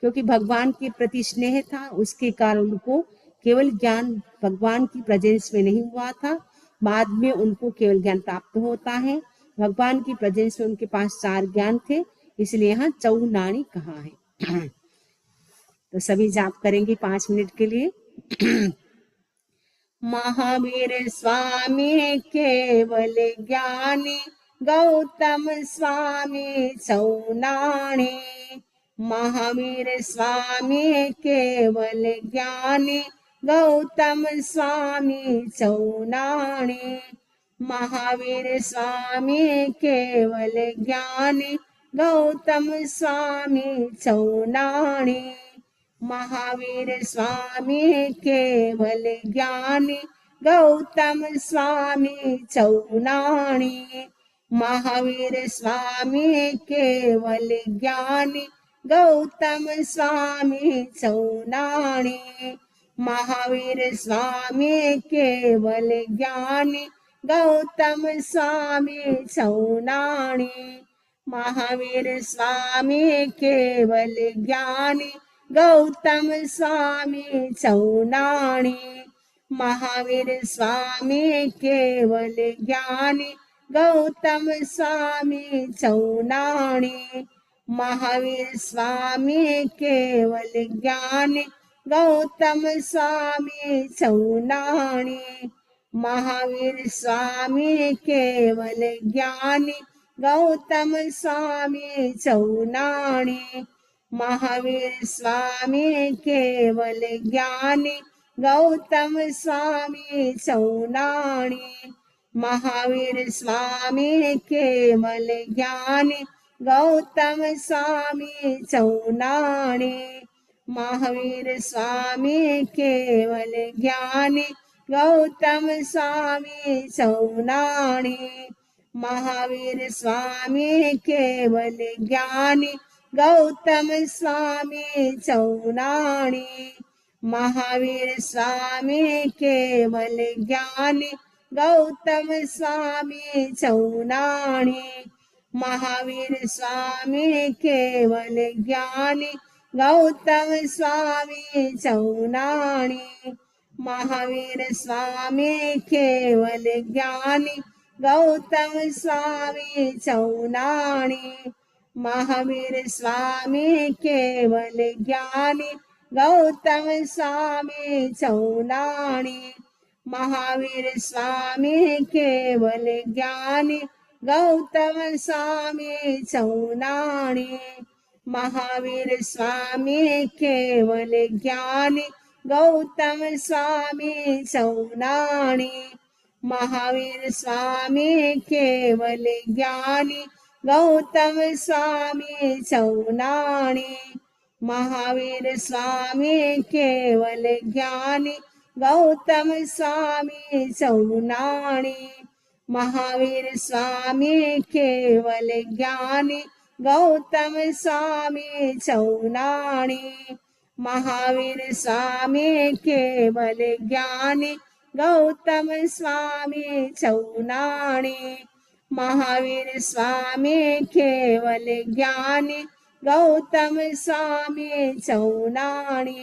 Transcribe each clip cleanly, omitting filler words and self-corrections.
क्योंकि भगवान के प्रति स्नेह था, उसके कारण उनको केवल ज्ञान भगवान की प्रेजेंस में नहीं हुआ था, बाद में उनको केवल ज्ञान प्राप्त होता है। भगवान की प्रेजेंस में उनके पास 4 ज्ञान थे, इसलिए यहाँ चौनाणी कहा है। तो सभी जाप करेंगे 5 मिनट के लिए। महावीर स्वामी केवल ज्ञानी, गौतम स्वामी चौनाणी। महावीर स्वामी केवल ज्ञानी, गौतम स्वामी चौनाणी। महावीर स्वामी केवल ज्ञानी, गौतम स्वामी चौनाणी। महावीर स्वामी केवल ज्ञानी, गौतम स्वामी चौनाणी। महावीर स्वामी केवल ज्ञानी, गौतम स्वामी चौनाणी। महावीर स्वामी केवल ज्ञानी, गौतम स्वामी चौनाणी। महावीर स्वामी केवल ज्ञानी, गौतम स्वामी चौनाणी। महावीर स्वामी केवल ज्ञानी, गौतम स्वामी चौनाणी। महावीर स्वामी केवल ज्ञानी, गौतम स्वामी चौनाणी। महावीर स्वामी केवल ज्ञानी, गौतम स्वामी चौनाणी। महावीर स्वामी केवल ज्ञानी, गौतम स्वामी चौनाणी। महावीर स्वामी केवल ज्ञानी, गौतम स्वामी चौनाणी। महावीर स्वामी केवल ज्ञानी, गौतम स्वामी चौनाणी। महावीर स्वामी केवल ज्ञानी, गौतम स्वामी चौनाणी। महावीर स्वामी केवल ज्ञानी, गौतम स्वामी चौनाणी। महावीर स्वामी केवल ज्ञानी, गौतम स्वामी चौनाणी। महावीर स्वामी केवल ज्ञानी, गौतम स्वामी चौनाणी। महावीर स्वामी केवल ज्ञानी, गौतम स्वामी चौनाणी। महावीर स्वामी केवल ज्ञानी, गौतम स्वामी चौनाणी। महावीर स्वामी केवल ज्ञानी, गौतम स्वामी चौनाणी। महावीर स्वामी केवल ज्ञानी, गौतम स्वामी चौनाणी। महावीर स्वामी केवल ज्ञानी, गौतम स्वामी चौनाणी। महावीर स्वामी केवल ज्ञानी, गौतम स्वामी चौनाणी। महावीर स्वामी केवल ज्ञानी, गौतम स्वामी चौनाणी। महावीर स्वामी केवल ज्ञानी, गौतम स्वामी चौनाणी।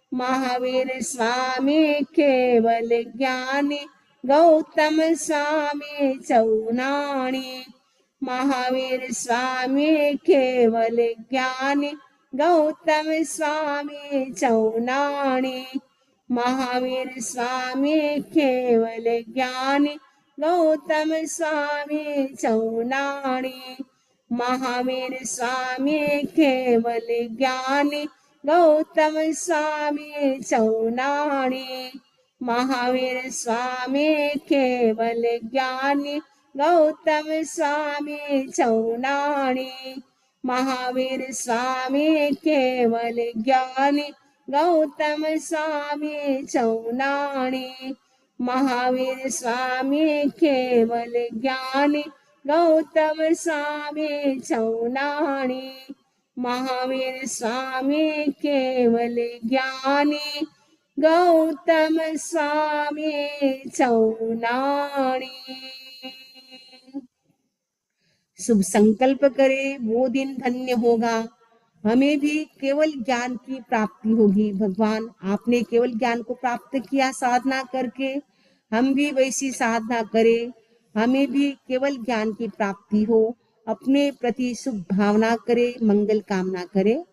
महावीर स्वामी केवल ज्ञानी, गौतम स्वामी चौनाणी। महावीर स्वामी केवल ज्ञानी, गौतम स्वामी चौनाणी। महावीर स्वामी केवल ज्ञानी, गौतम स्वामी चौनाणी। महावीर स्वामी केवल ज्ञानी, गौतम स्वामी चौनाणी। महावीर स्वामी केवल ज्ञानी, गौतम स्वामी चौनाणी। महावीर स्वामी केवल ज्ञानी, गौतम स्वामी चौनाणी। महावीर स्वामी केवल ज्ञानी, गौतम स्वामी चौनाणी। महावीर स्वामी केवल ज्ञानी, गौतम स्वामी चौनाणी। शुभ संकल्प करे वो दिन धन्य होगा हमें भी केवल ज्ञान की प्राप्ति होगी। भगवान आपने केवल ज्ञान को प्राप्त किया साधना करके, हम भी वैसी साधना करें, हमें भी केवल ज्ञान की प्राप्ति हो, अपने प्रति सुख भावना करें, मंगल कामना करें।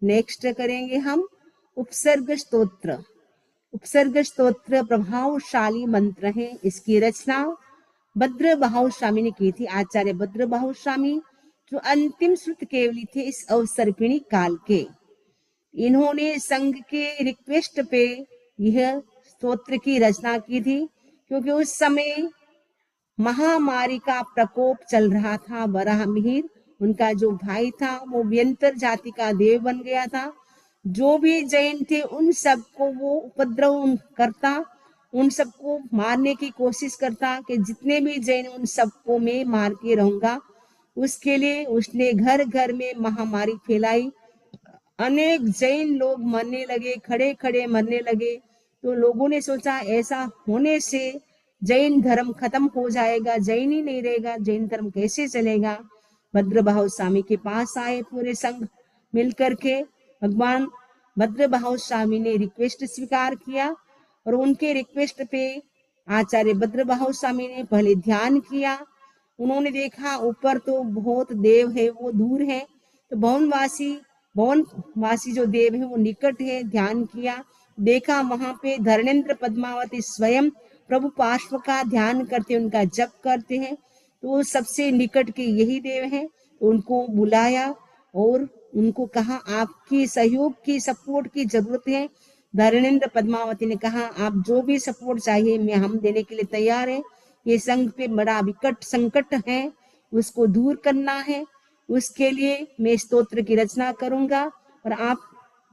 नेक्स्ट करेंगे हम उपसर्ग स्तोत्र। उपसर्ग स्तोत्र प्रभावशाली मंत्र है। इसकी रचना भद्र बाहु स्वामी ने की थी। आचार्य भद्र बाहु स्वामी जो अंतिम श्रुत केवली थे इस अवसर्पिणी काल के, इन्होंने संघ के रिक्वेस्ट पे यह स्तोत्र की रचना की थी, क्योंकि उस समय महामारी का प्रकोप चल रहा था। वराह मिहिर उनका जो भाई था वो व्यंतर जाति का देव बन गया था। जो भी जैन थे उन सबको वो उपद्रव करता, उन सबको मारने की कोशिश करता कि जितने भी जैन उन सबको मैं मार के रहूंगा। उसके लिए उसने घर घर में महामारी फैलाई। अनेक जैन लोग मरने लगे, खड़े खड़े मरने लगे। तो लोगों ने सोचा ऐसा होने से जैन धर्म खत्म हो जाएगा, जैन ही नहीं रहेगा, जैन धर्म कैसे चलेगा। भद्रबाहु स्वामी के पास आए पूरे संघ मिलकर के। भगवान भद्रबाहु स्वामी ने रिक्वेस्ट स्वीकार किया और उनके रिक्वेस्ट पे आचार्य भद्रबाहु स्वामी ने पहले ध्यान किया। उन्होंने देखा ऊपर तो बहुत देव है, वो दूर है, तो भवनवासी जो देव है वो निकट है। ध्यान किया, देखा वहां पे धर्मेंद्र पद्मावती स्वयं प्रभु पार्श्व का ध्यान करते, उनका जप करते हैं। तो सबसे निकट के यही देव हैं। उनको बुलाया और उनको कहा आपकी सहयोग की सपोर्ट की जरूरत है। धर्मेंद्र पद्मावती ने कहा आप जो भी सपोर्ट चाहिए मैं हम देने के लिए तैयार है। ये संघ पे बड़ा विकट संकट है, उसको दूर करना है, उसके लिए मैं स्तोत्र की रचना करूंगा। और आप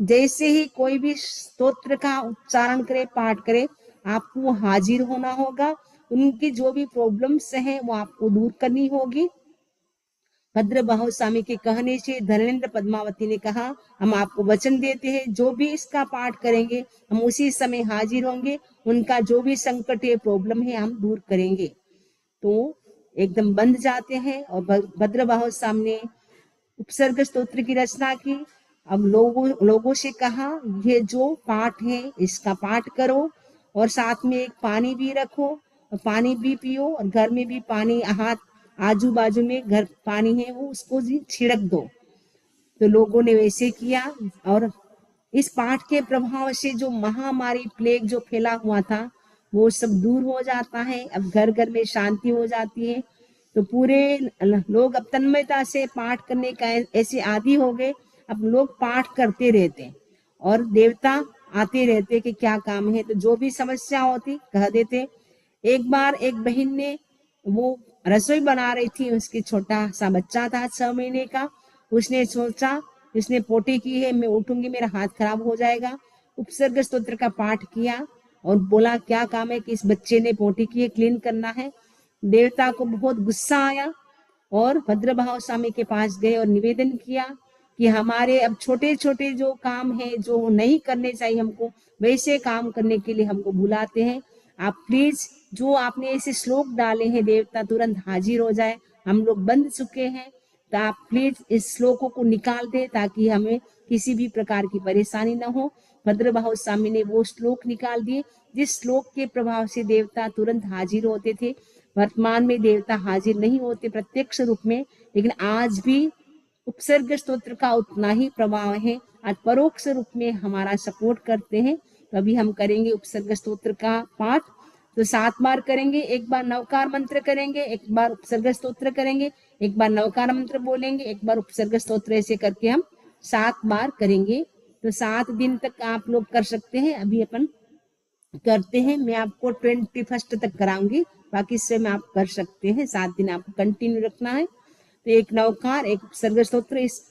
जैसे ही कोई भी स्तोत्र का उच्चारण करे, पाठ करे, आपको हाजिर होना होगा। उनकी जो भी प्रॉब्लम्स हैं वो आपको दूर करनी होगी। भद्रबाहु स्वामी के कहने से धर्मेंद्र पद्मावती ने कहा हम आपको वचन देते हैं जो भी इसका पाठ करेंगे हम उसी समय हाजिर होंगे, उनका जो भी संकट है प्रॉब्लम है हम दूर करेंगे। तो एकदम बंध जाते हैं और भद्रबाहु स्वामी ने उपसर्ग स्तोत्र की रचना की। अब लोगों से कहा ये जो पाठ है इसका पाठ करो और साथ में एक पानी भी रखो और पानी भी पियो और घर में भी पानी, हाथ आजू बाजू में घर पानी है वो उसको छिड़क दो। तो लोगों ने वैसे किया और इस पाठ के प्रभाव से जो महामारी प्लेग जो फैला हुआ था वो सब दूर हो जाता है। अब घर घर में शांति हो जाती है। तो पूरे लोग अब तन्मयता से पाठ करने का ऐसे आदी हो गए। अब लोग पाठ करते रहते और देवता आते रहते कि क्या काम है, तो जो भी समस्या होती कह देते। एक बार एक बहन ने वो रसोई बना रही थी, उसकी छोटा सा बच्चा था 6 महीने का। उसने सोचा इसने पोटी की है, मैं उठूंगी मेरा हाथ खराब हो जाएगा। उपसर्ग स्तोत्र का पाठ किया और बोला क्या काम है कि इस बच्चे ने पोटी की है, क्लीन करना है। देवता को बहुत गुस्सा आया और भद्रबाहु स्वामी के पास गए और निवेदन किया कि हमारे अब छोटे छोटे जो काम है जो नहीं करने चाहिए हमको, वैसे काम करने के लिए हमको बुलाते हैं। आप प्लीज जो आपने ऐसे श्लोक डाले हैं देवता तुरंत हाजिर हो जाए, हम लोग बंद चुके हैं, तो आप प्लीज इस श्लोकों को निकाल दे ताकि हमें किसी भी प्रकार की परेशानी न हो। भद्रबाहु स्वामी ने वो श्लोक निकाल दिए जिस श्लोक के प्रभाव से देवता तुरंत हाजिर होते थे। वर्तमान में देवता हाजिर नहीं होते प्रत्यक्ष रूप में, लेकिन आज भी उपसर्ग स्तोत्र का उतना ही प्रभाव है। आज परोक्ष रूप में हमारा सपोर्ट करते हैं। तो अभी हम करेंगे उपसर्ग स्तोत्र का पाठ। तो 7 बार करेंगे, एक बार नवकार मंत्र करेंगे, एक बार उपसर्ग स्तोत्र करेंगे, एक बार नवकार मंत्र बोलेंगे, एक बार उपसर्ग स्तोत्र, ऐसे करके हम 7 बार करेंगे। तो 7 दिन तक आप लोग कर सकते हैं। अभी अपन करते हैं, मैं आपको 21 तक कराऊंगी, बाकी से में आप कर सकते हैं। 7 दिन आपको कंटिन्यू रखना है। तो एक नवकार एक उपसर्ग स्तोत्र, इस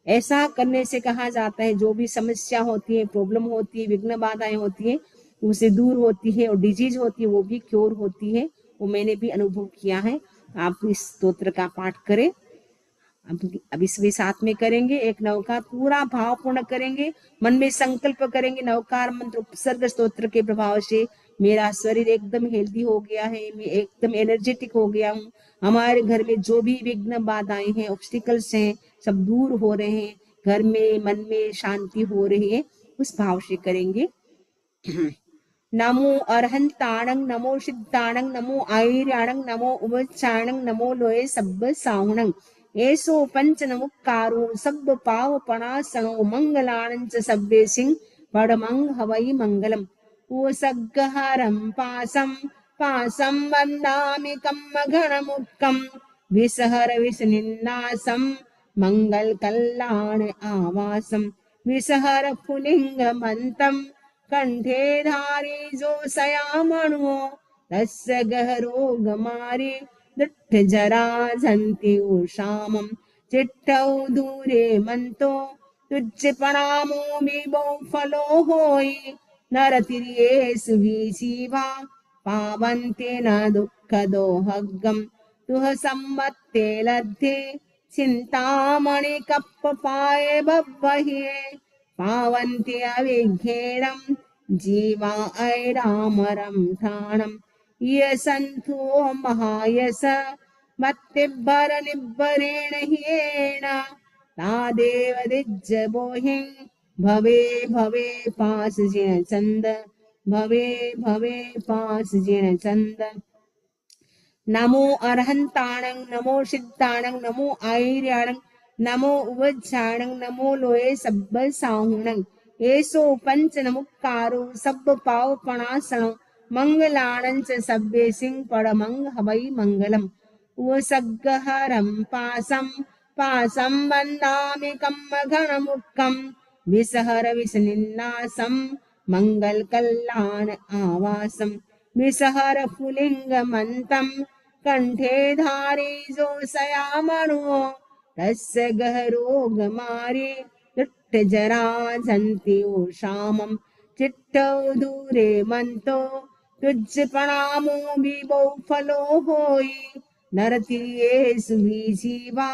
ऐसा करने से कहा जाता है जो भी समस्या होती है, प्रॉब्लम होती है, विघ्न बाधाएं होती है उसे दूर होती है और डिजीज होती है वो भी क्योर होती है। वो मैंने भी अनुभव किया है। आप इस स्तोत्र का पाठ करें। अब इसमें साथ में करेंगे। एक नवकार पूरा भावपूर्ण करेंगे, मन में संकल्प करेंगे नवकार मंत्र उपसर्ग स्तोत्र के प्रभाव से मेरा शरीर एकदम हेल्दी हो गया है, मैं एकदम एनर्जेटिक हो गया हूँ। हमारे घर में जो भी विघ्न बाधाएं हैं, ऑब्स्टिकल्स हैं, सब दूर हो रहे हैं। घर में मन में शांति हो रही है, उस भाव से करेंगे। नमो अरहंताणं नमो सिद्धाणं नमो आयर्याणं नमो उवचाणं नमो लोये सब्ब साहुणं एसो पंच नमुक्कारो सब्ब पावपणासनो मंगलाणं च सब्बे सिंह पडमंग हवै मंगलम उसग्गहरं पासं पासं वन्दामि कम्मघनमुक्कं विसहर विसनिन्नासं मंगल कल्याण आवासं विसहर पुलिंगमन्तं कंठे धारी जो सयामणो तस्य गहरो गमारे दुट्ठ जरा झंति उषामं चिट्ठौ दूरे मंतो तुच्छ प्रणामो विभो फलो होई नरतिरिये सुविशीवा पावन्ते न दुःखदो हग्गम तुह सम्मत्ते लद्धे चिन्तामणि कप्प पाये बब्बहिये पावन्ते अविघ्नेणं जीवा ऐरामरं ठाणं यसन्तो महायस मत्तिब्बर निब्बरेण ह्येण तादेव दिज्जबोहिं भवे भवे पास जिन चंद भवे भवे पास जिन चंद नमो अरहंताणं नमो सिद्धाणं नमो आयर्याणं नमो उवज्जाणं नमो लोये सब्ब साहुणं एसो पंच नमुक्कारो सब्ब पावपणासनो मंगलाणं च सब्बे सिंह पडमंग हवै मंगलम उवसग्गहरं पासं पासं वन्दामि कम्मघनमुक्कं विसहर विसनिन्नासं मंगल कल्याण आवासं विसहर पुलिंगमन्तं कंठे धारी जो सयामणो तस्य गहरो गमारे दुट्ठ जरा झंति उषामं चिट्ठौ दूरे मंतो तुझ प्रणामो विभो फलो होई नरतिरिये सुविजीवा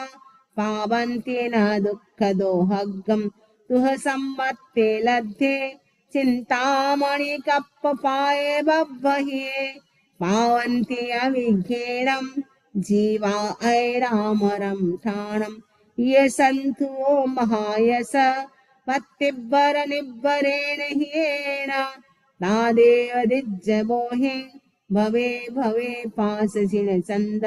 पावन्ते न दुःखदो हग्गम तुह सम्मत्ते लद्धे चिन्तामणि कप्प पाये बब्बहिये पावन्ते अविघ्नेणं जीवा ऐरामरं ठाणं यसन्तु महायस मत्तिब्बर निब्बरेण ह्येण तादेव दिज्जबोहिं भवे भवे पास जिन चंद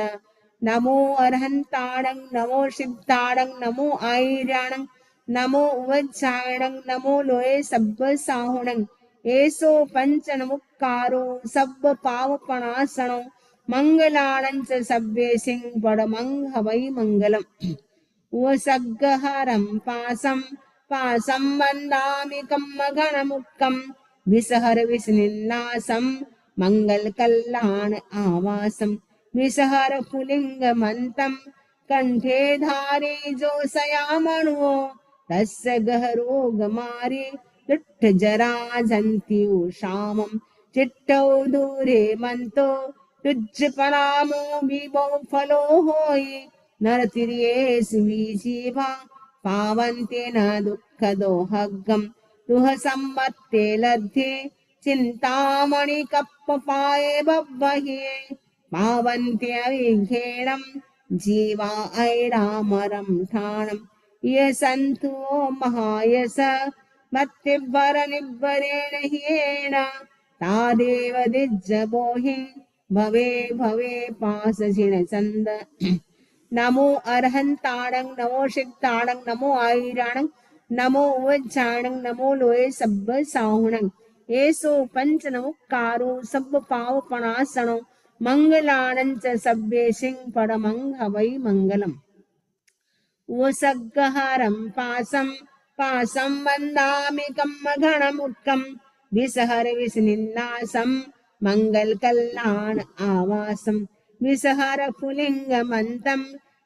नमो अरहंताणं नमो सिद्धाणं नमो आयर्याणं नमो उवज्जाणं नमो लोये सब्ब साहुणं एसो पंच नमुक्कारो सब्ब पावपणासनो मंगलाणं च सब्बे सिंह पडमंग हवै मंगलम् उवसग्गहरं पासं पासं वन्दामि कम्मघनमुक्कं विसहर विसनिन्नासं मंगल कल्याण आवासं विसहर पुलिंगमन्तं कंठे धारी जो सयामणो तस्य गहरो गमारे दुट्ठ जरा झंति उषामं चिट्ठौ दूरे मंतो तुझ प्रणामो विभो फलो होई नरतिरिये सुविजीवा पावन्ते न दुःखदो हग्गम तुह सम्मत्ते लद्धे चिन्तामणि कप्प पाये बब्बहिये पावन्ते अविघ्नेणं जीवा ऐरामरं ठाणं यसन्तु महायस मत्तिब्बर निब्बरेण ह्येण तादेव दिज्जबोहिं भवे भवे पास जिन चंद नमो अरहंताणं नमो सिद्धाणं नमो आयर्याणं नमो उवज्जाणं नमो लोये सब्ब साहुणं एसो पंच नमुक्कारो सब्ब पावपणासनो मंगलाणं च सब्बे सिंह पडमंग हवै मंगलम् उवसग्गहरं पासं पासं वन्दामि कम्मघनमुक्कं विसहर विसनिन्नासं मंगल कल्याण आवासं विसहर पुलिंगमन्तं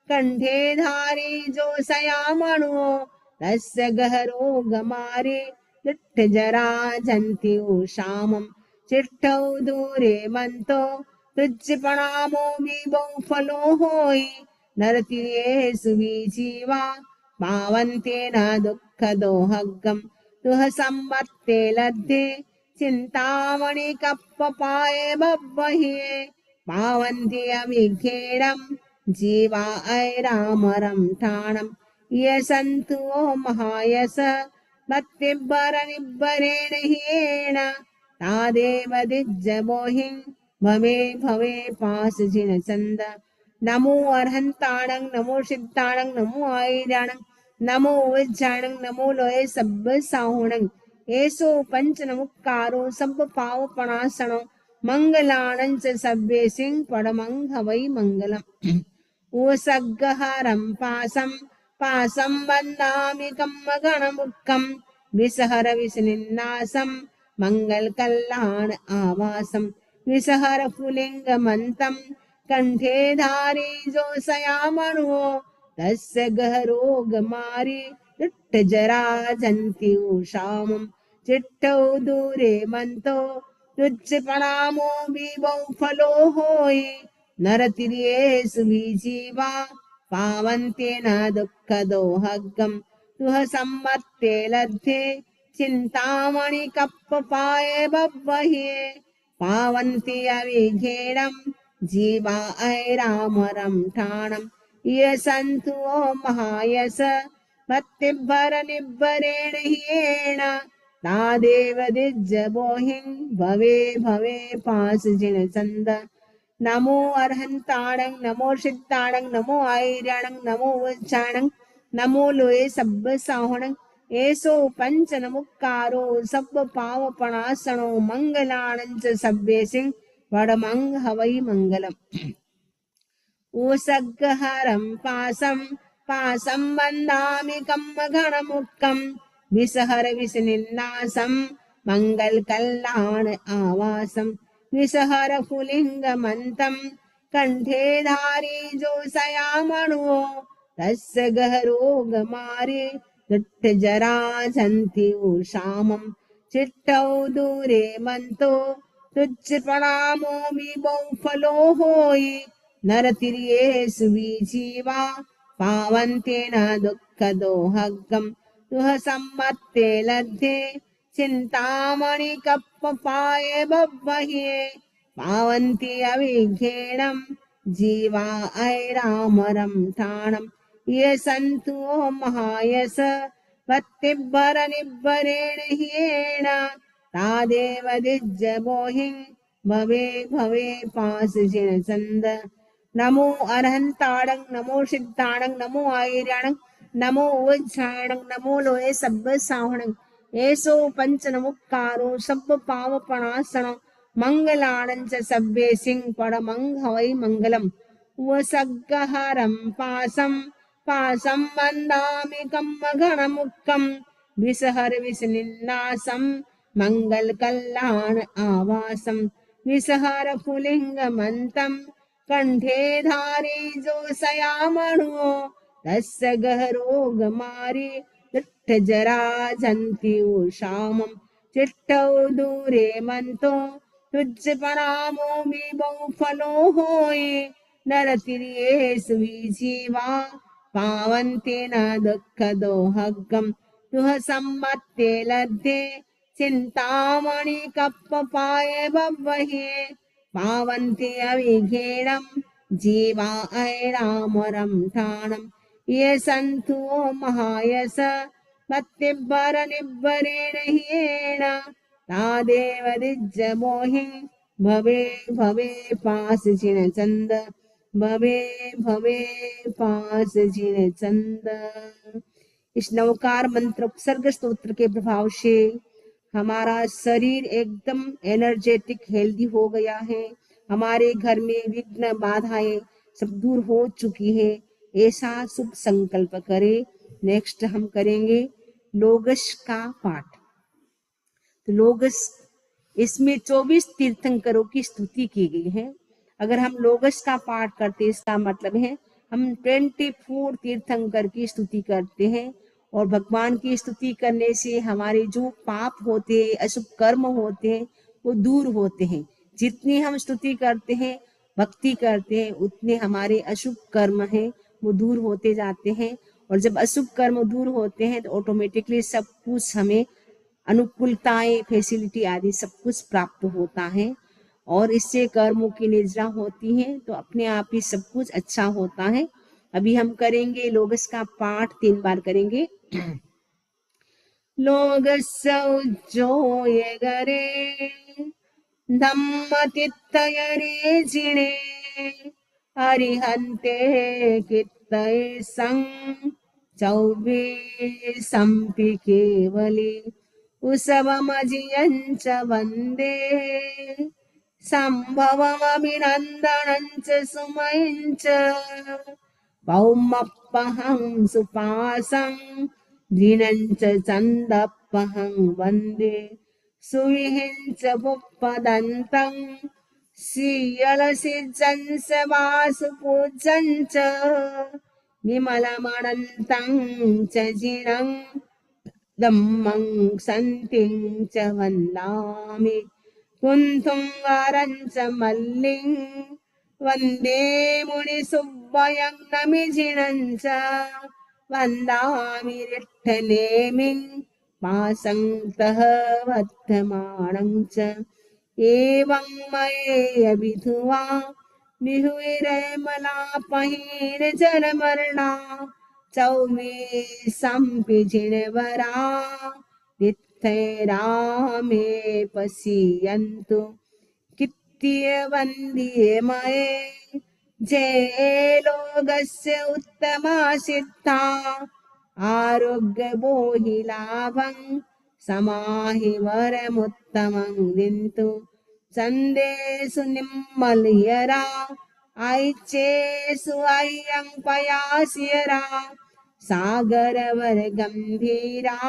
कंठे धारी जो सयामणो तस्य गहरो गमारे दुट्ठ जरा झंति उषामं चिट्ठौ दूरे मंतो तुझ प्रणामो विभो फलो होई नरतिरिये सुविजीवा पावन्ते न दुःखदो हग्गम तुह सम्मत्ते लद्धे चिन्तामणि कप्प पाये बब्बहिये पावन्ते अविघ्नेणं जीवा ऐरामरं ठाणं ये सन्तु महायस भक्तिभरनिब्बरेण ह्येण तादेव दिज्जबोहिं भवे भवे पासजिन चन्द। नमो अर्हन्ताणं नमो सिद्धाणं नमो आयर्याणं नमो विज्जाणं नमो लोये सब्ब साहुणं एसो पंच नमुक्कारो सब पाव पणासणो मंगलाणं च सब्बे सिंह पडमंग हवै मंगलम्। ऊसग्गहरं पासं वन्दामि कम्मगणमुक्कं विसहर विसनिन्नासं मंगलकल्याण आवासं विसहर पुलिङ्गमन्तं कंठे धारी जो सयामणो तस्य गहरोगमारी जरा जंती उषामं चिट्टौ दूरे मंतो तुच्छ प्रणामो बीबौ फलो होई नरतिरिये सुविजीवा पावन्ते न दुःखदो हग्गम तुह सम्मत्ते लद्धे चिन्तामणि कप्पपाये बब्बह्ये पावन्ति अविघेणं जीवा ऐरामरं ठाणं ये सन्तु महायस भक्तिभरनिब्बरेण ह्येण तादेव दिज्जबोहिं भवे भवे पासजिन चन्द। नमो अर्हन्ताणं नमो सिद्धाणं नमो आयर्याणं नमो वज्जाणं नमो लोये सब्ब साहुणं एसो पंच नमुक्कारो सब पावपणासणो मंगलाणं च सब्बे सिंह वडमंग हवै मंगलम्। ऊसग्गहरं पासं वन्दामि कम्मगणमुक्कं विसहर विसनिन्नासं मंगलकल्याण आवासं विसहर पुलिङ्गमन्तं कंठे धारी जो सयामणो तस्य गहरोगमारी जरा जंती उषामं चिट्टौ दूरे मंतो तुच्छ प्रणामो बीबौ फलो होई नरतिरिये सुविजीवा पावन्ते न दुःखदो हग्गम तुह सम्मत्ते लद्धे चिन्तामणि कप्पपाये बब्बह्ये पावन्ति अविघ्नेणं जीवा ऐरामरं ठाणं ये सन्तु महायस भक्तिभरनिब्बरेण ह्येण तादेव दिज्जबोहिं भवे भवे पासजिन चन्द। नमो अर्हन्ताणं नमो सिद्धाणं नमो आयर्याणं नमो वज्जाणं नमो लोये सब्ब साहुणं एसो पंच नमुक्कारो सब पावपणासणो मंगलाणं च सब्बे सिंह पडमंग हवै मंगलम्। वसग्गहरं पासं वन्दामि कम्मगणमुक्कं विसहर विसनिन्नासं मंगलकल्याण आवासं विसहर पुलिङ्गमन्तं कंठे धारी जो सयामणो तस्य गहरोगमारी जरा जंती उषामं चिट्टौ दूरे मंतो तुच्छ प्रणामो बीबौ फलो होई नरतिरिये सुविजीवा पावन्ते न दुःखदो हग्गम तुह सम्मत्ते लद्धे चिन्तामणि कप्पपाये बब्बह्ये पावन्ति अविघ्नेणं जीवा ऐरामरं ठाणं ये सन्तु महायस भक्तिभरनिब्बरेण ह्येण तादेव दिज्जबोहिं भवे भवे पासजिन चन्द भवे भवे पासजिन चन्द। इस नवकार मंत्र उपसर्ग स्तोत्र के प्रभाव से हमारा शरीर एकदम एनर्जेटिक हेल्दी हो गया है। हमारे घर में विघ्न बाधाएं सब दूर हो चुकी है। ऐसा शुभ संकल्प करें। नेक्स्ट हम करेंगे लोगस का पाठ। तो लोगस इसमें 24 तीर्थंकरों की स्तुति की गई है। अगर हम लोगस का पाठ करते इसका मतलब है हम 24 तीर्थंकर की स्तुति करते हैं। और भगवान की स्तुति करने से हमारे जो पाप होते हैं, अशुभ कर्म होते हैं, वो दूर होते हैं। जितनी हम स्तुति करते हैं, भक्ति करते हैं, उतने हमारे अशुभ कर्म हैं वो दूर होते जाते हैं। और जब अशुभ कर्म दूर होते हैं तो ऑटोमेटिकली सब कुछ हमें अनुकूलताएं, फैसिलिटी आदि सब कुछ प्राप्त होता है। और इससे कर्मों की निजरा होती है तो अपने आप ही सब कुछ अच्छा होता है। अभी हम करेंगे लोगस का पाठ 3 बार करेंगे। लोगस्य उज्जोय गरे धम्मतित्तयरे जिणे अरिहन्ते कित्तये सं चौबे संपि केवले उसवमजियञ्च वन्दे सम्भवमभिनन्दनञ्च सुमयञ्च पौमप्पहं सुपासं दीनञ्च चन्दप्पहं वन्दे सुविहिञ्च पुप्पदन्तं श्रीयलसिज्जंस वासुपूज्यञ्च विमलमनन्तं च जिनं धम्मं सन्तिं च वन्दामि कुन्तुङ्गारं च मल्लिं वन्दे मुनिसुब्बयं नमिजिनं च वन्दामि रिट्ठनेमिं पासङ्तः वर्धमानं च एवं मयेऽभिधुवा विहुरमलापहीन जलमरणा चौमे संपिजिणवरा तिथैरामे पश्यन्तु कित्य वन्द्ये मये जय लोकस्य उत्तमा सिद्धा आरोग्यबोहिलाभं समाहि वरमुत्तमं दिन्तु चन्देषु निम्मलयरा ऐचेषु अय्यं पयास्यरा सागरवर गंभीरा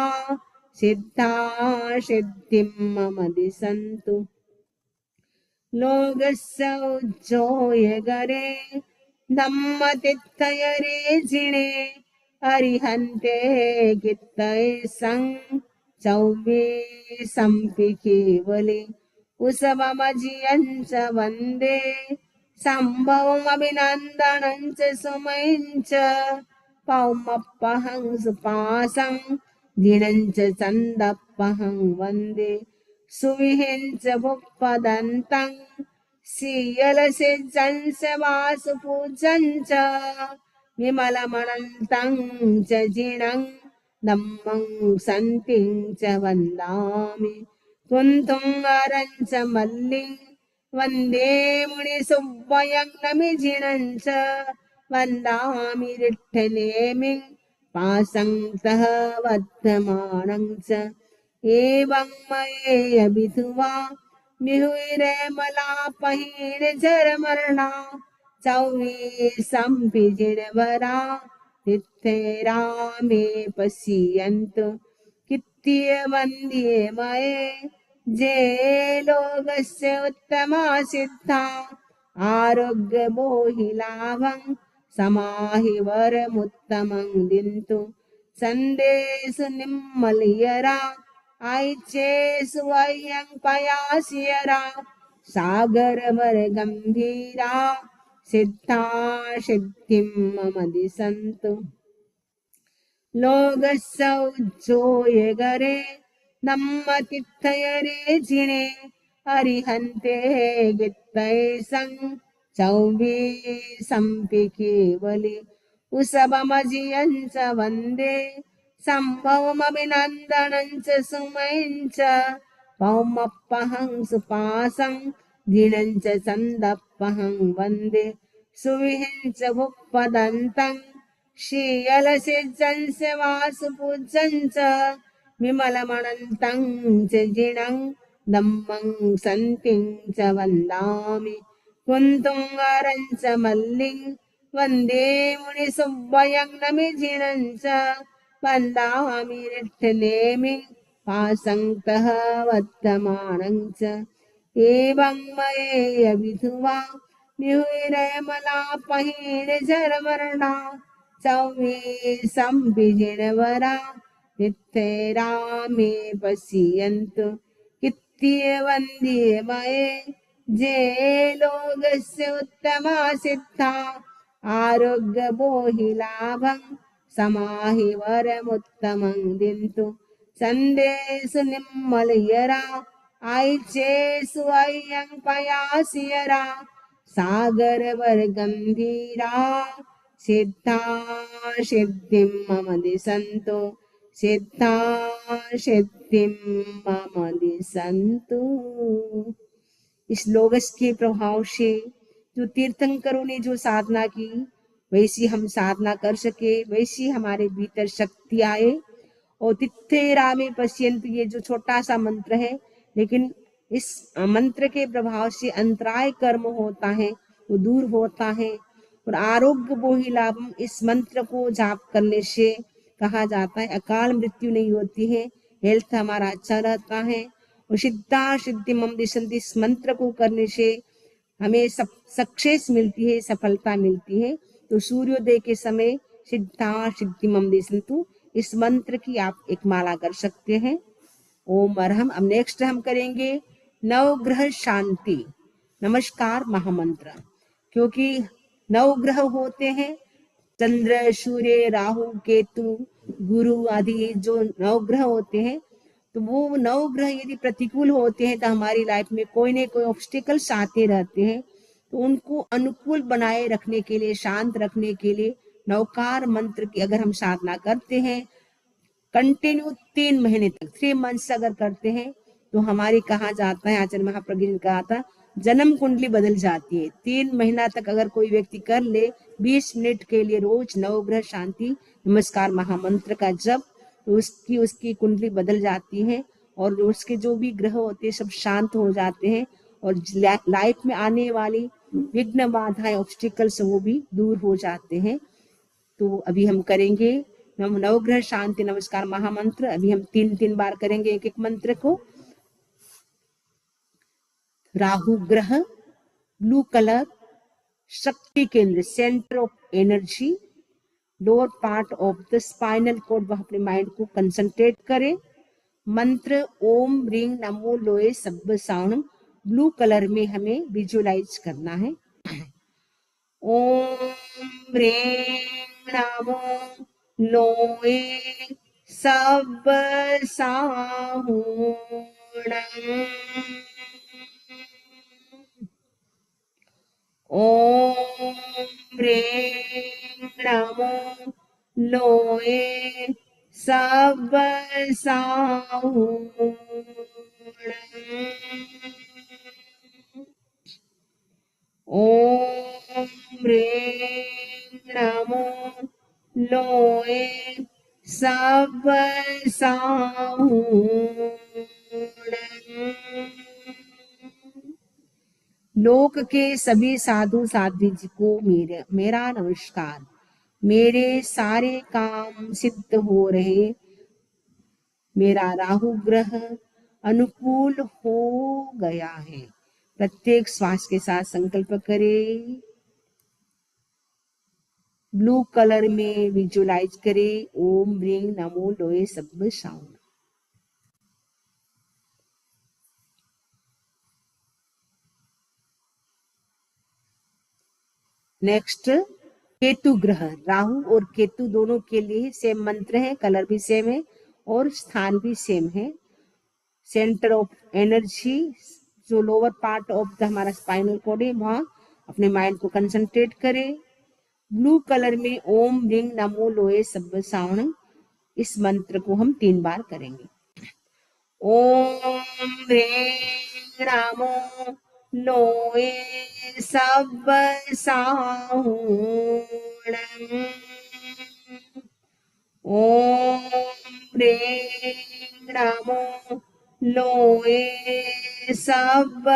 सिद्धा सिद्धिं मम दिशन्तु लोकस्य उज्जोय गरे धम्मतित्तयरे जिणे अरिहन्ते कित्तये सं चौबे संपि केवले उसवमजियञ्च वन्दे सम्भवमभिनन्दनं च सुमयं च पौमप्पहं सुपासं दीनं च चन्दप्पहं वन्दे सुविहिञ्च पुप्पदन्तं श्रीयलसिज्जंस वासुपूज्यं च विमलमनन्तं च जिनं धम्मं सन्तिं च वन्दामि कुन्तुङ्गारं च मल्लिं वन्दे मुनिसुब्बयं नमिजिनं च वन्दामि रिट्ठनेमिं पासङ्तः वर्धमानं च एवं मयेऽभिधुवा विहुरमलापहीन जरमरणा चौमे संपिजिणवरा तिथैरामे पश्यन्तु कित्य वन्द्ये मये जय लोकस्य उत्तमा सिद्धा आरोग्यबोहिलाभं समाहि वरमुत्तमं दिन्तु चन्देषु निम्मलयरा ऐचेषु अय्यं पयास्यरा सागरवर गंभीरा सिद्धा सिद्धिं मम दिशन्तु लोकस्य उज्जोय गरे धम्मतित्तयरे जिणे अरिहन्ते कित्तये सं चौबे संपि केवले उसवमजियं च वन्दे सम्भवमभिनन्दनं च सुमयं च पौमप्पहं सुपासं दीनं च चन्दप्पहं वन्दे सुविहिञ्च पुप्पदन्तं श्रीयलसिज्जंस वासुपूज्यं च विमलमनन्तं च जिनं धम्मं सन्तिं च वन्दामि कुन्तुङ्गारं च मल्लिं वन्दे मुनिसुब्बयं नमिजिनं च वन्दामि रिट्ठनेमिं पासङ्तः वर्धमानं च एवं मयेऽभिधुवा विहुरमलापहीन जलमरणा चौमे संपिजिणवरा तिथैरामे पश्यन्तु कित्य वन्द्ये मये जय लोकस्य उत्तमा सिद्धा आरोग्यबोहिलाभं समाहि वरमुत्तमं दिन्तु चन्देषु निम्मलयरा ऐचेषु अय्यं पयास्यरा सागरवर गंभीरा सिद्धा सिद्धिं मम दिशन्तु, सिद्धा सिद्धिं मम दिशन्तु। इस लोगस के प्रभाव से जो तीर्थंकरों ने जो साधना की, वैसी हम साधना कर सके, वैसी हमारे भीतर शक्ति आए। और तित्थेरा में पश्यन्तु, ये जो छोटा सा मंत्र है, लेकिन इस मंत्र के प्रभाव से अंतराय कर्म होता है वो दूर होता है। और आरोग्य बोहि लाभम, इस मंत्र को जाप करने से कहा जाता है अकाल मृत्यु नहीं होती है, हेल्थ हमारा अच्छा रहता है। और सिद्धा सिद्धि मम दिशन्ति, इस मंत्र को करने से हमें सक्सेस मिलती है, सफलता मिलती है। तो सूर्योदय के समय सिद्धा सिद्धि मम दिशन्तु, इस मंत्र की आप एक माला कर सकते हैं। ओम अरहम। अब नेक्स्ट हम करेंगे नवग्रह शांति नमस्कार महामंत्र। क्योंकि नवग्रह होते हैं, चंद्र सूर्य राहु केतु गुरु आदि जो नवग्रह होते हैं, तो वो नवग्रह यदि प्रतिकूल होते हैं तो हमारी लाइफ में कोई न कोई ऑब्स्टिकल्स आते रहते हैं। तो उनको अनुकूल बनाए रखने के लिए, शांत रखने के लिए नवकार मंत्र की अगर हम साधना करते हैं कंटिन्यू 3 महीने तक, 3 मंथ्स अगर करते हैं, तो हमारी कहा जाता है, आचार्य महाप्रज्ञ ने कहा था, जन्म कुंडली बदल जाती है। 3 महीना तक अगर कोई व्यक्ति कर ले 20 मिनट के लिए रोज नवग्रह शांति नमस्कार महामंत्र का जप, तो उसकी उसकी कुंडली बदल जाती है और उसके जो भी ग्रह होते हैं सब शांत हो जाते हैं और लाइफ में आने वाली विघ्न बाधाएं ऑब्स्टिकल्स वो भी दूर हो जाते हैं। तो अभी हम करेंगे नवग्रह शांति नमस्कार महामंत्र। अभी हम 3 बार करेंगे एक एक मंत्र को। राहु ग्रह, ब्लू कलर, शक्ति केंद्र, centre of energy, lower part of the spinal cord, वह अपने माइंड को कंसंट्रेट करें। मंत्र ओम ह्रीं नमो लोए सब्ब साउंड ब्लू कलर में हमें विजुअलाइज करना है। ओम ह्रीं नमो लोए सब्ब साहुणं, ओम ह्रीं नमो लोए सब्ब साहुणं, ओम ह्रीं नमो लोए सब्ब साहुणं। लोक के सभी साधु साध्वी जी को मेरा नमस्कार। मेरे सारे काम सिद्ध हो रहे, मेरा राहु ग्रह अनुकूल हो गया है। प्रत्येक श्वास के साथ संकल्प करें, ब्लू कलर में विजुअलाइज करें ओम ह्रीं नमो लोए सब्ब साउंड। नेक्स्ट केतु ग्रह, राहु और केतु दोनों के लिए सेम मंत्र है, कलर भी सेम है और स्थान भी सेम है। सेंटर ऑफ एनर्जी, जो लोअर पार्ट ऑफ द हमारा स्पाइनल कॉर्ड है, वहां अपने माइंड को कंसंट्रेट करें। ब्लू कलर में ओम ह्रीं नमो लोए सब्ब साउंड, इस मंत्र को हम 3 बार करेंगे। ओम ह्रीं नमो लोए सब्ब साहुणं, ओम ह्रीं नमो लोए सब्ब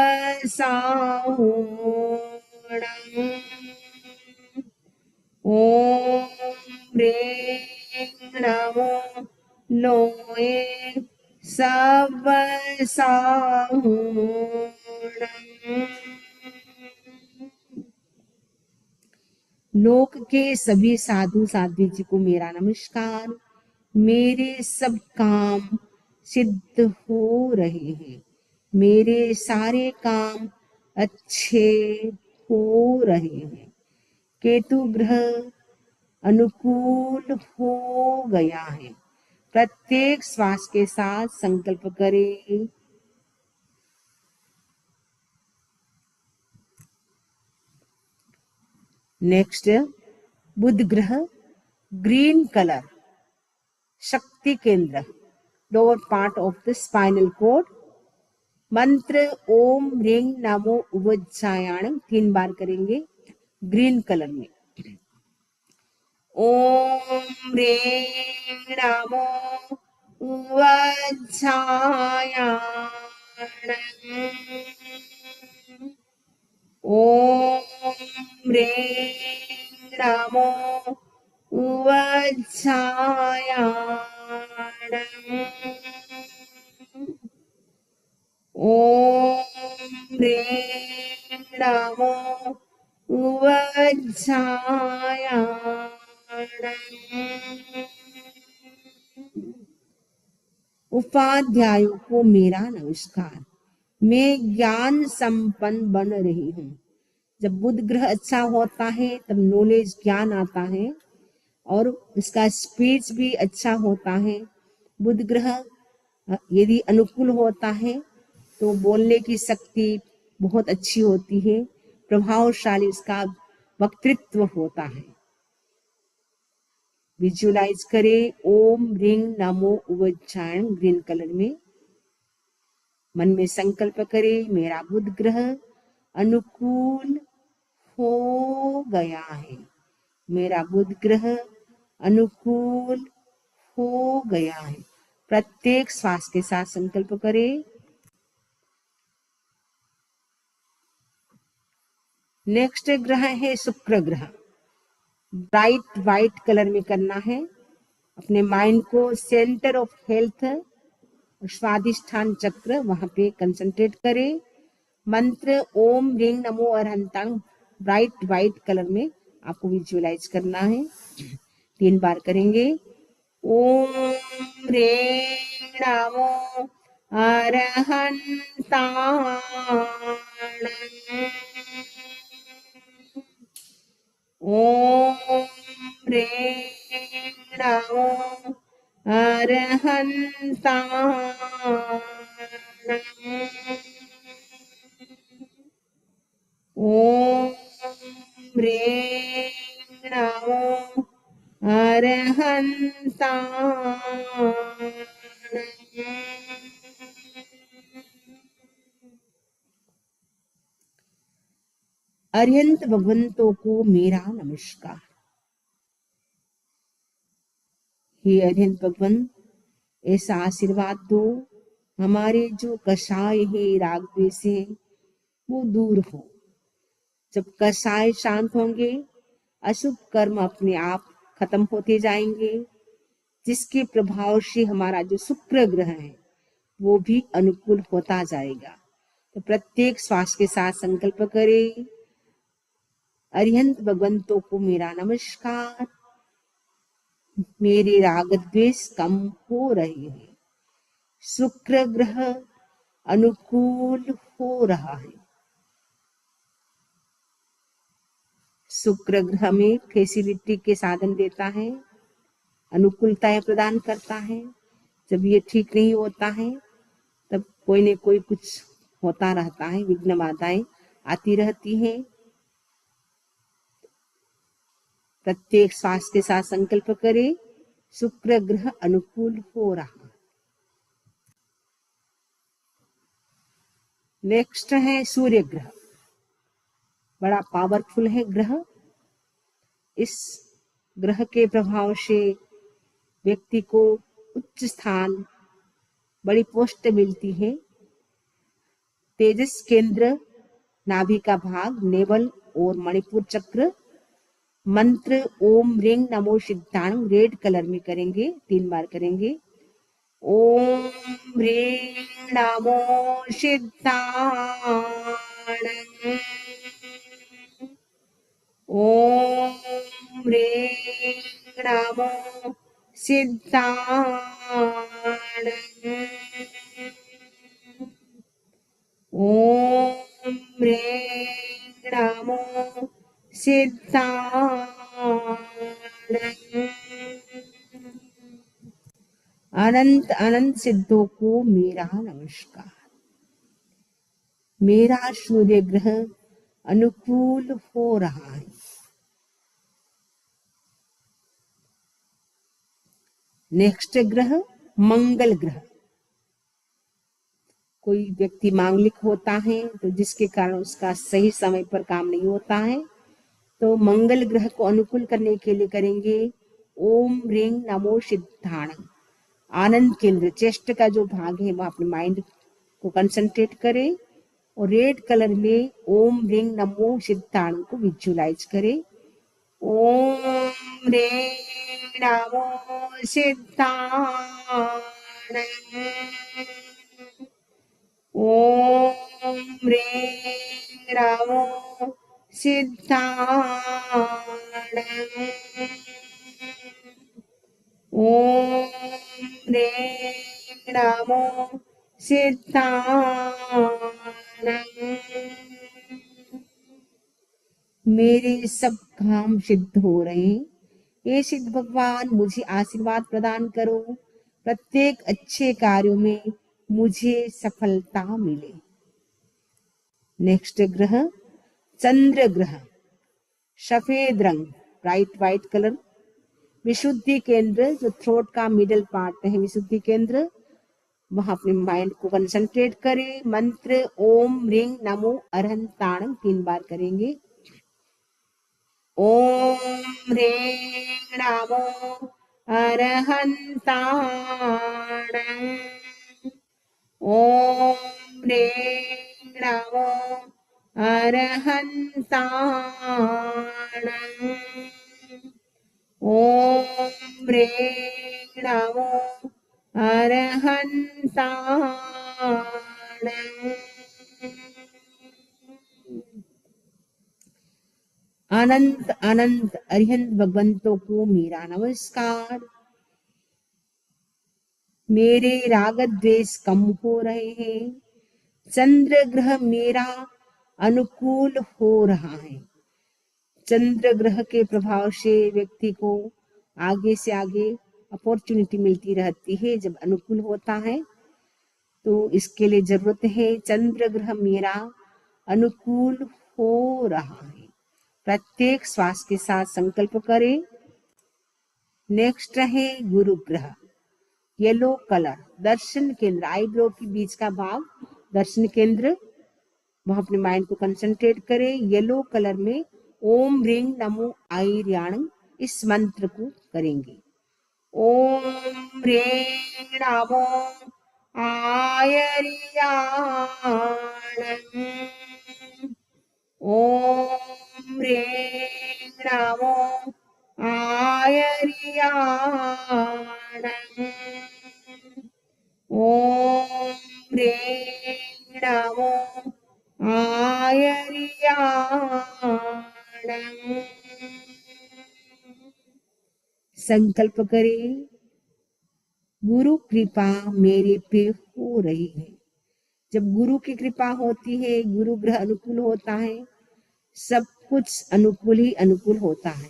साहुणं, ओम ह्रीं नमो लोए सब्ब साहुणं। लोक के सभी साधु साध्वी जी को मेरा नमस्कार। मेरे सब काम सिद्ध हो रहे हैं, मेरे सारे काम अच्छे हो रहे हैं। केतु ग्रह अनुकूल हो गया है। प्रत्येक श्वास के साथ संकल्प करें, नेक्स्ट बुध ग्रह ग्रीन कलर, शक्ति केंद्र, lower part of the spinal cord. मंत्र ओम ह्रीं नमो उवज्जायाणम 3 बार करेंगे ग्रीन कलर में। ओम ह्रीं नमो उवज्जायाणम। ओम ह्रीं नमो उवज्जायाणम। ओम ह्रीं नमो उवज्जायाणम। उपाध्यायों को मेरा नमस्कार। मैं ज्ञान संपन्न बन रही हूँ। जब बुध ग्रह अच्छा होता है तब नॉलेज ज्ञान आता है और इसका स्पीच भी अच्छा होता है। बुध ग्रह यदि अनुकूल होता है तो बोलने की शक्ति बहुत अच्छी होती है, प्रभावशाली इसका वक्तृत्व होता है। विजुअलाइज करें ओम ह्रीं नमो उवज्जायाणम ग्रीन कलर में। मन में संकल्प करें मेरा बुध ग्रह अनुकूल हो गया है। मेरा बुध ग्रह अनुकूल हो गया है। प्रत्येक श्वास के साथ संकल्प करें। नेक्स्ट ग्रह है शुक्र ग्रह। ब्राइट व्हाइट कलर में करना है। अपने माइंड को सेंटर ऑफ हेल्थ स्वादिष्ठान चक्र वहां पे कंसंट्रेट करें। मंत्र ओम ह्रीं नमो अरहंतांग ब्राइट व्हाइट कलर में आपको विजुअलाइज करना है। 3 बार करेंगे। ओम ह्रीं नमो अरहंताणं। ओम ह्रीं नमो अरहंताणं। ओम ह्रीं नमो अरहंताणं। अरिहंत भगवंतों को मेरा नमस्कार। हे अरिहंत भगवंत, ऐसा आशीर्वाद दो हमारे जो कषाय है, राग द्वेष है, वो दूर हो। जब कषाय शांत होंगे अशुभ कर्म अपने आप खत्म होते जाएंगे, जिसके प्रभाव से हमारा जो शुक्र ग्रह है वो भी अनुकूल होता जाएगा। तो प्रत्येक श्वास के साथ संकल्प करें अरिहंत भगवंतों को मेरा नमस्कार। मेरे राग द्वेष कम हो रहे हैं। शुक्र ग्रह अनुकूल हो रहा है। शुक्र ग्रह में फैसिलिटी के साधन देता है, अनुकूलताएं प्रदान करता है। जब ये ठीक नहीं होता है तब कोई न कोई कुछ होता रहता है, विघ्न बाधाएं आती रहती हैं। प्रत्येक श्वास के साथ संकल्प करें शुक्र ग्रह अनुकूल हो रहा। नेक्स्ट है सूर्य ग्रह। बड़ा पावरफुल है ग्रह। इस ग्रह के प्रभाव से व्यक्ति को उच्च स्थान, बड़ी पोस्ट मिलती है। तेजस केंद्र, नाभि का भाग, नेवल और मणिपुर चक्र। मंत्र ओम ह्रीं नमो सिद्धाणं रेड कलर में करेंगे, 3 बार करेंगे। ओम ह्रीं नमो सिद्धाणं। ओम ह्रीं नमो सिद्धाणं। ओम ह्रीं नमो सिद्धाणं। अनंत अनंत सिद्धों को मेरा नमस्कार। मेरा सूर्य ग्रह अनुकूल हो रहा है। नेक्स्ट ग्रह मंगल ग्रह। कोई व्यक्ति मांगलिक होता है तो जिसके कारण उसका सही समय पर काम नहीं होता है, तो मंगल ग्रह को अनुकूल करने के लिए करेंगे ओम ह्रीं नमो सिद्धाण। आनंद केंद्र चेस्ट का जो भाग है वो अपने माइंड को कंसंट्रेट करें और रेड कलर में ओम ह्रीं नमो सिद्धाण को विजुलाइज करें। ओम ह्रीं नमो सिद्धाण, ओम ह्रीं नमो सिद्धाण, ओम ह्रीं नमो सिद्धाण। मेरे सब काम सिद्ध हो रहे हैं, हे सिद्ध भगवान मुझे आशीर्वाद प्रदान करो, प्रत्येक अच्छे कार्यों में मुझे सफलता मिले। नेक्स्ट ग्रह चंद्र ग्रह, सफेद रंग ब्राइट व्हाइट कलर। विशुद्धि केंद्र जो थ्रोट का मिडल पार्ट है, विशुद्धि केंद्र, वहां अपने माइंड को कंसंट्रेट करें। मंत्र ओम ह्रीं नमो अरहंताणं 3 बार करेंगे। ओम ह्रीं नमो अरहंताणं, ओम ह्रीं नमो अरहंताणं, ओम ह्रीं नमो अरहंताणं। अनंत अनंत अरिहंत भगवंतों को मेरा नमस्कार। मेरे राग द्वेष कम हो रहे हैं, चंद्र ग्रह मेरा अनुकूल हो रहा है। चंद्र ग्रह के प्रभाव से व्यक्ति को आगे से आगे अपॉर्चुनिटी मिलती रहती है जब अनुकूल होता है, तो इसके लिए जरूरत है चंद्र ग्रह मेरा अनुकूल हो रहा है। प्रत्येक श्वास के साथ संकल्प करें। नेक्स्ट है गुरु ग्रह, येलो कलर, दर्शन केंद्र आईब्रो के बीच का भाग दर्शन केंद्र, वह अपने माइंड को कंसंट्रेट करें। येलो कलर में ओम ह्रीं नमो आयर्याणं इस मंत्र को करेंगे। ओम ह्रीं नमो आयर्याणं, ओम ह्रीं नमो आयर्याणं, ओम ह्रीं नमो आयर्याणं। संकल्प करें गुरु कृपा मेरे पे हो रही है। जब गुरु की कृपा होती है, गुरु ग्रह अनुकूल होता है, सब कुछ अनुकूल ही अनुकूल होता है।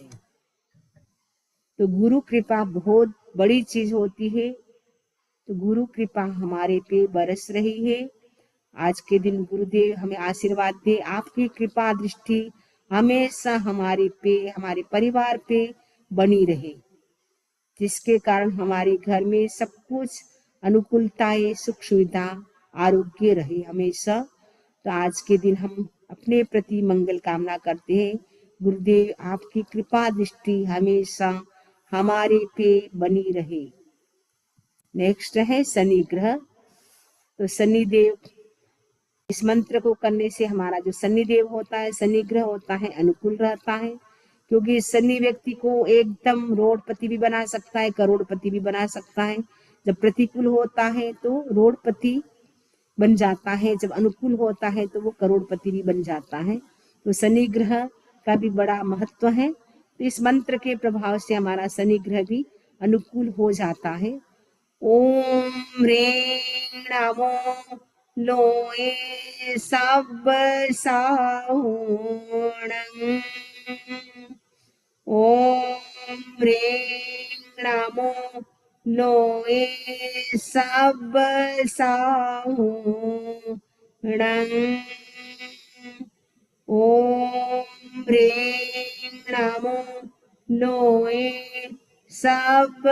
तो गुरु कृपा बहुत बड़ी चीज होती है। तो गुरु कृपा हमारे पे बरस रही है। आज के दिन गुरुदेव हमें आशीर्वाद दे, आपकी कृपा दृष्टि हमेशा हमारे पे, हमारे परिवार पे बनी रहे, जिसके कारण हमारे घर में सब कुछ अनुकूलताएं, सुख सुविधा, आरोग्य रहे हमेशा। तो आज के दिन हम अपने प्रति मंगल कामना करते हैं। गुरुदेव आपकी कृपा दृष्टि हमेशा हमारे पे बनी रहे। नेक्स्ट है शनि ग्रह। तो शनि देव, इस मंत्र को करने से हमारा जो शनि देव होता है, शनि ग्रह होता है, अनुकूल रहता है, क्योंकि शनि व्यक्ति को एकदम रोडपति भी बना सकता है, करोड़पति भी बना सकता है। जब प्रतिकूल होता है तो रोडपति बन जाता है, जब अनुकूल होता है तो वो करोड़पति भी बन जाता है। तो शनि ग्रह का भी बड़ा महत्व है। तो इस मंत्र के प्रभाव से हमारा शनि ग्रह भी अनुकूल हो जाता है। ओम ह्रीं नमो लोए सब साहुणं, ओम ह्रीं नमो लोए सब साहुणं, ओम ह्रीं नमो लोए सब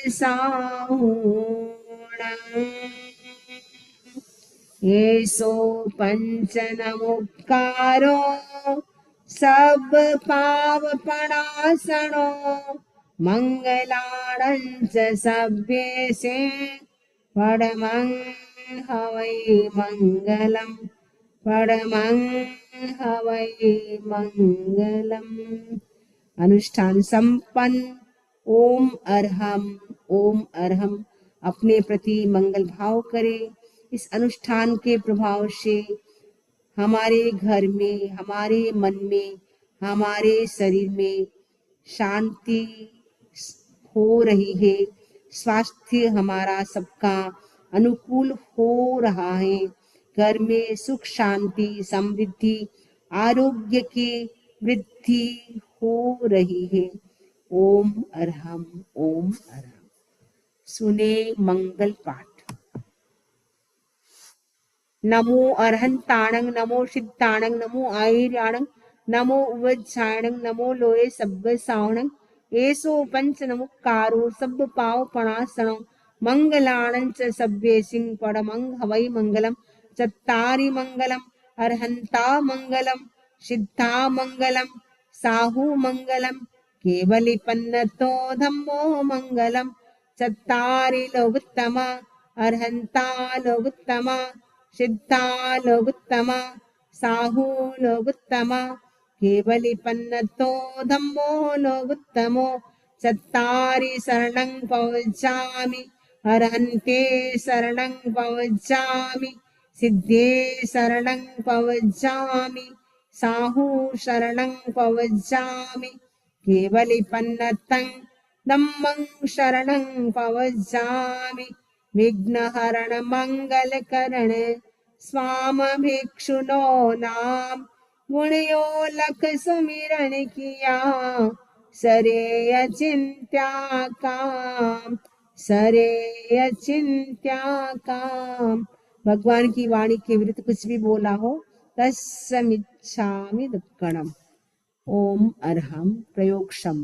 साहुणं येषो पंचनमुक्कारो सब पावपणासनो मंगलाणं च सभ्येसे परमं हवै मंगलम् परमं हवै मंगलम्। अनुष्ठान संपन्न। ओम अरहम अपने प्रति मंगल भाव करें। इस अनुष्ठान के प्रभाव से हमारे घर में, हमारे मन में, हमारे शरीर में शांति हो रही है। स्वास्थ्य हमारा सबका अनुकूल हो रहा है। घर में सुख शांति समृद्धि आरोग्य की वृद्धि हो रही है। ओम अरहम ओम अरहम। सुने मंगल पाठ। नमो अरहंताणं नमो सिद्धाणं नमो आयर्याणं नमो उवज्झायणं नमो लोये सब्ब सावणं एसो पंच नमुक्कारो सब पाव पणासणं मंगलाणं च सभ्ये सिंह पडमं हवै मंगलम। चत्तारि मंगलम अरहंता मंगलम सिद्धा मंगलम साहू मंगलम केवली पन्नतो धम्मो मंगलम। चत्तारि लोकोत्तमा अरहंता लोकोत्तमा सिद्धा लोकोत्तमा साहू लोकोत्तमा केवली पन्नतो धम्मो लोकोत्तमो। चत्तारि शरणं पवज्जामि अरहन्ते शरणं पवज्जामि सिद्धे शरणं पवज्जामि साहू शरणं पवज्जामि केवली पन्नतं धम्मं शरणं पवज्जामि। विघ्नहरण मंगलकरण स्वामभिक्षुनो नाम गुणयो लख सुमिरन किया सरे अचिंत्या काम सरे अचिंत्या काम। भगवान की वाणी के विरुद्ध कुछ भी बोला हो तस्समिच्छामि दुक्कड़म। ओम अरहम प्रयोग क्षम।